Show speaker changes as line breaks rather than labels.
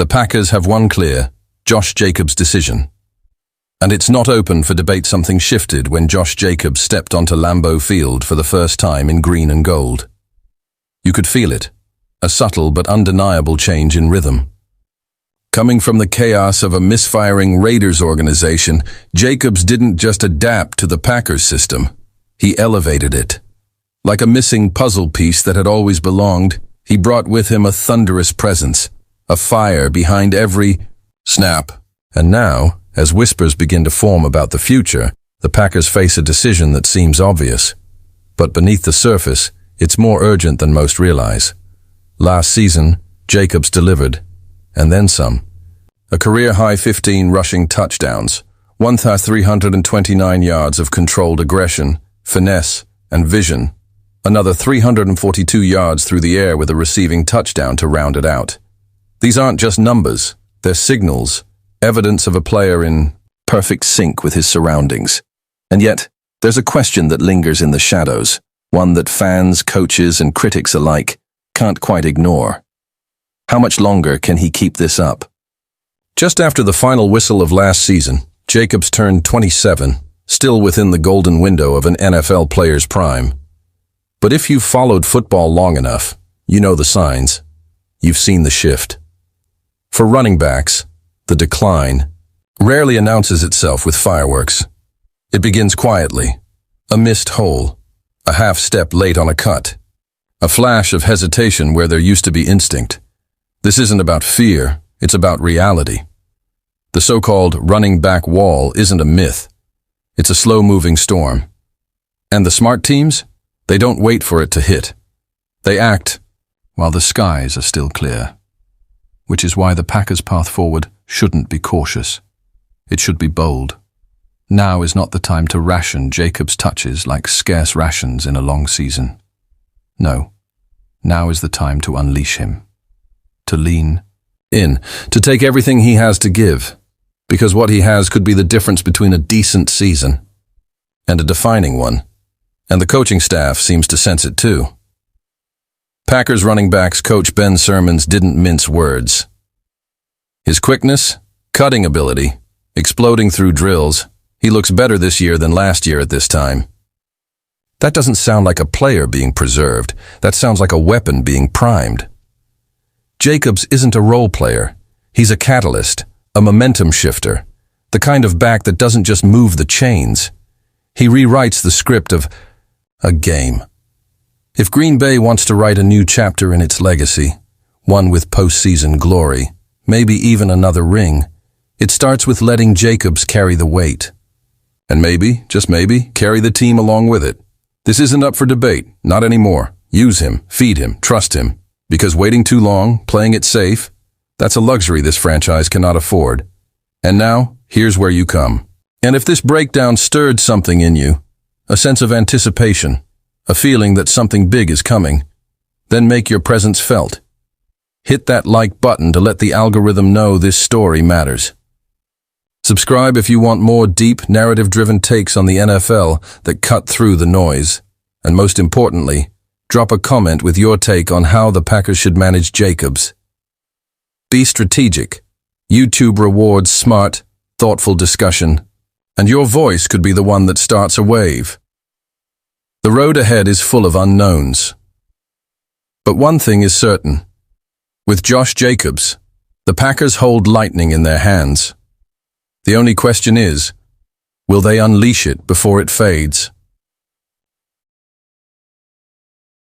The Packers have one clear: Josh Jacobs' decision. And it's not open for debate. Something shifted when Josh Jacobs stepped onto Lambeau Field for the first time in green and gold. You could feel it, a subtle but undeniable change in rhythm. Coming from the chaos of a misfiring Raiders organization, Jacobs didn't just adapt to the Packers system, he elevated it. Like a missing puzzle piece that had always belonged, he brought with him a thunderous presence, a fire behind every snap. And now, as whispers begin to form about the future, the Packers face a decision that seems obvious. But beneath the surface, it's more urgent than most realize. Last season, Jacobs delivered, and then some. A career-high 15 rushing touchdowns, 1,329 yards of controlled aggression, finesse, and vision. Another 342 yards through the air with a receiving touchdown to round it out. These aren't just numbers, they're signals, evidence of a player in perfect sync with his surroundings. And yet, there's a question that lingers in the shadows, one that fans, coaches, and critics alike can't quite ignore. How much longer can he keep this up? Just after the final whistle of last season, Jacobs turned 27, still within the golden window of an NFL player's prime. But if you've followed football long enough, you know the signs. You've seen the shift. For running backs, the decline rarely announces itself with fireworks. It begins quietly, a missed hole, a half step late on a cut, a flash of hesitation where there used to be instinct. This isn't about fear, it's about reality. The so-called running back wall isn't a myth. It's a slow-moving storm. And the smart teams? They don't wait for it to hit. They act while the skies are still clear. Which is why the Packers' path forward shouldn't be cautious. It should be bold. Now is not the time to ration Jacobs' touches like scarce rations in a long season. No, now is the time to unleash him. To lean in, to take everything he has to give. Because what he has could be the difference between a decent season and a defining one. And the coaching staff seems to sense it too. Packers running backs coach Ben Simmons didn't mince words. His quickness, cutting ability, exploding through drills, he looks better this year than last year at this time. That doesn't sound like a player being preserved. That sounds like a weapon being primed. Jacobs isn't a role player. He's a catalyst, a momentum shifter, the kind of back that doesn't just move the chains. He rewrites the script of a game. If Green Bay wants to write a new chapter in its legacy, one with postseason glory, maybe even another ring, it starts with letting Jacobs carry the weight. And maybe, just maybe, carry the team along with it. This isn't up for debate, not anymore. Use him, feed him, trust him. Because waiting too long, playing it safe, that's a luxury this franchise cannot afford. And now, here's where you come. And if this breakdown stirred something in you, a sense of anticipation, a feeling that something big is coming, then make your presence felt. Hit that like button to let the algorithm know this story matters. Subscribe if you want more deep, narrative-driven takes on the NFL that cut through the noise. And most importantly, drop a comment with your take on how the Packers should manage Jacobs. Be strategic. YouTube rewards smart, thoughtful discussion, and your voice could be the one that starts a wave. The road ahead is full of unknowns. But one thing is certain. With Josh Jacobs, the Packers hold lightning in their hands. The only question is, will they unleash it before it fades?